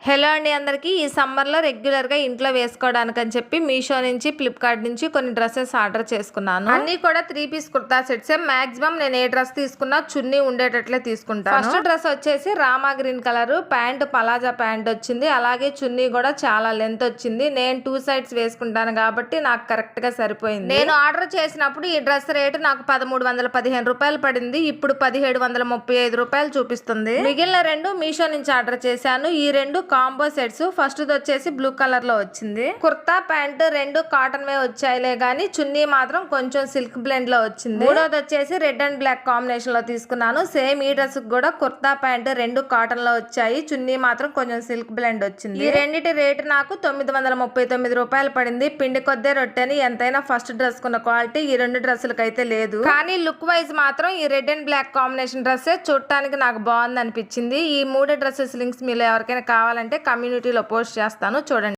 Hello అండి అందరికీ. ఈ సమ్మర్లో రెగ్యులర్గా ఇంట్లో వేసుకోవడానికి అని చెప్పి మీషో నుంచి ఫ్లిప్కార్ట్ నుంచి కొన్ని డ్రెస్సెస్ ఆర్డర్ చేసుకున్నాను. అన్ని కూడా 3 పీస్ కుర్తా సెట్సే. మాక్సిమం నేను ఏ డ్రెస్ తీసుకున్నా చున్నీ ఉండేటట్లే తీసుకుంటాను. ఫస్ట్ డ్రెస్ వచ్చేసి Rama green colour pant, పలాజా pant వచ్చింది. అలాగే చున్నీ కూడా చాలా లెంత్ వచ్చింది. నేను 2 సైడ్స్ వేసుకుంటాను కాబట్టి నాకు కరెక్ట్ గా సరిపోయింది. నేను ఆర్డర్ చేసినప్పుడు ఈ డ్రెస్ రేటు నాకు 1315 రూపాయలు పడింది. ఇప్పుడు 1735 రూపాయలు చూపిస్తుంది. మిగిలిన రెండు మీషో నుంచి ఆర్డర్ చేశాను. ఈ రెండు కాంబో సెట్స్. ఫస్ట్ వచ్చేసి బ్లూ కలర్ లో వచ్చింది. కుర్తా ప్యాంట్ రెండు కాటన్ మే వచ్చాయిలే గానీ చున్నీ మాత్రం కొంచెం సిల్క్ బ్లెండ్ లో వచ్చింది. మూడోది వచ్చేసి రెడ్ అండ్ బ్లాక్ కాంబినేషన్ లో తీసుకున్నాను. సేమ్ ఈ డ్రెస్ కూడా కుర్తా ప్యాంట్ రెండు కాటన్ లో వచ్చాయి. చున్నీ మాత్రం కొంచెం సిల్క్ బ్లెండ్ వచ్చింది. ఈ రెండిటి రేటు నాకు 939 రూపాయలు పడింది. పిండి కొద్దే రొట్టెని ఎంతైనా ఫస్ట్ డ్రెస్ కున్న క్వాలిటీ ఈ రెండు డ్రెస్సులకు అయితే లేదు. కానీ లుక్ వైజ్ మాత్రం ఈ red and black combination dress చూడటానికి నాకు బాగుంది అనిపించింది. ఈ మూడు డ్రెస్సెస్ లింక్స్ మీలో ఎవరికైనా కావాలంటే కమ్యూనిటీలో పోస్ట్ చేస్తాను, చూడండి.